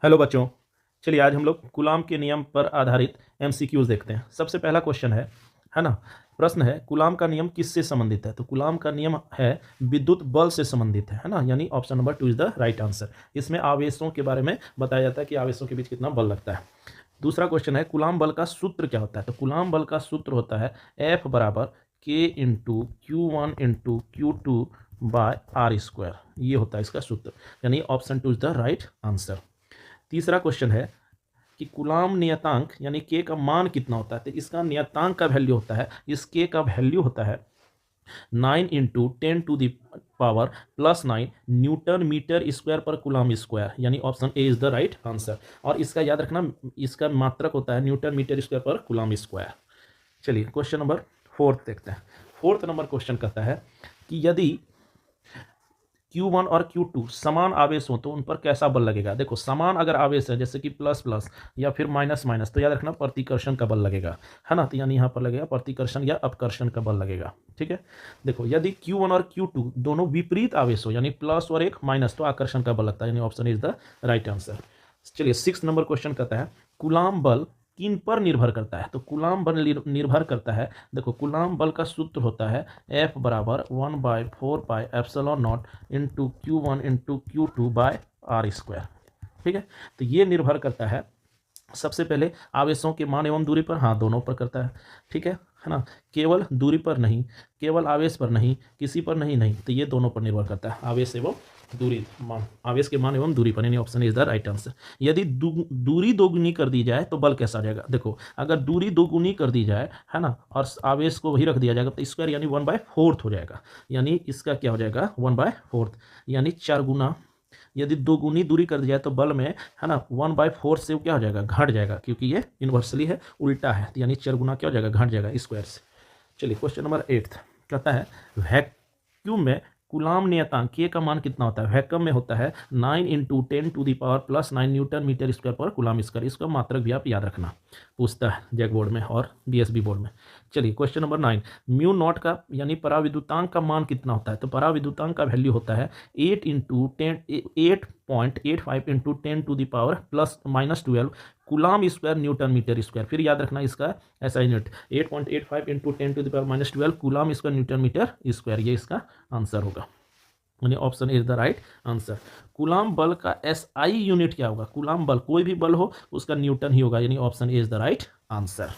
Hello बच्चों, चलिए आज हम लोग कूलाम के नियम पर आधारित एमसीक्यूज देखते हैं। सबसे पहला क्वेश्चन है ना। प्रश्न है कूलाम का नियम किससे संबंधित है। तो कूलाम का नियम है विद्युत बल से संबंधित है ना, यानी option number 2 is the right answer. इसमें आवेशों के बारे में बताया जाता है कि आवेशों के बीच कितना बल लगता है। दूसरा क्वेश्चन है कूलाम बल का सूत्र क्या होता है। तो कूलाम बल का सूत्र होता है F बराबर K into Q1 into Q2 by R square. ये होता है इसका सूत्र, यानी option 2 is the right answer. तीसरा क्वेश्चन है कि कूलाम नियतांक यानी के का मान कितना होता है। तो इसका नियतांक का वैल्यू होता है, इस के का वैल्यू होता है 9 into 10 to the power +9 newton metre square पर कूलाम स्क्वायर, यानी option A is the right answer. और इसका याद रखना, इसका मात्रक होता है न्यूटन मीटर स्क्वायर पर कूलाम स्क्वायर। चलिए क्वेश्चन नंबर 4 देखते हैं। 4 नंबर क्वेश्चन कहता है कि यदि Q1 और Q2 समान आवेश हो तो उन पर कैसा बल लगेगा। देखो समान अगर आवेश है जैसे कि प्लस प्लस या फिर माइनस माइनस, तो याद रखना प्रतिकर्षण का बल लगेगा, है ना। तो यानी यहाँ पर लगेगा प्रतिकर्षण या अपकर्षण का बल लगेगा। ठीक है, देखो यदि Q1 और Q2 दोनों विपरीत आवेश हो यानी प्लस और एक माइनस, तो आकर्षण का बल लगता है, यानी option is the right answer. चलिए 6 नंबर क्वेश्चन कहता है कूलाम बल किन पर निर्भर करता है। तो कूलाम बल निर्भर करता है, देखो कूलाम बल का सूत्र होता है F बराबर 1/4πε0 into Q1 into Q2 by R square. ठीक है, तो ये निर्भर करता है सबसे पहले आवेशों के मान एवं दूरी पर, हाँ दोनों पर करता है। ठीक है ना, केवल दूरी पर नहीं, केवल आवेश पर नहीं, किसी पर नहीं, नहीं तो ये दोनों पर निर्भर करता है, आवेश एवं दूरी मान, आवेश के मान एवं दूरी पर, यानी option is the right answer. यदि दूरी दोगुनी कर दी जाए तो बल कैसा आ जाएगा। देखो अगर दूरी दोगुनी कर दी जाए, है ना, और आवेश को वही रख दिया जाएगा तो स्क्वायर यानी 1/4 हो जाएगा, यानी इसका क्या हो जाएगा 1/4, यानी 4 गुना। यदि दोगुनी दूरी कर दी जाए तो बल में, है ना, 1/4 से क्या हो जाएगा घट जाएगा, क्योंकि ये इन्वर्सली है, उल्टा है, तो यानी 4 गुना क्या हो जाएगा घट जाएगा स्क्वायर से। चलिए क्वेश्चन नंबर 8 कहता है वैक्यूम में कूलाम नियतांक के का मान कितना होता है। वैक्यूम में होता है 9 into 10 to the power +9 newton metre square पर कूलाम स्क्वायर। इसका मात्रक भी आप याद रखना, पूछता है जैक बोर्ड में और बीएसबी बोर्ड में। चलिए क्वेश्चन नंबर 9 म्यू नॉट का यानी पराविद्युतांक का मान कितना होता है। तो पराविद्युतांक का वैल्यू होता है 8.85 into 10 to the power +-12 coulomb square newton metre square. फिर याद रखना इसका ऐसा unit 8.85 into 10 to the power -12 coulomb square newton metre square, ये इसका आंसर होगा, यानी option is the right answer. Coulomb बल का एसआई यूनिट क्या होगा। कूलाम बल कोई भी बल हो उसका न्यूटन ही होगा, यानी option is the right answer.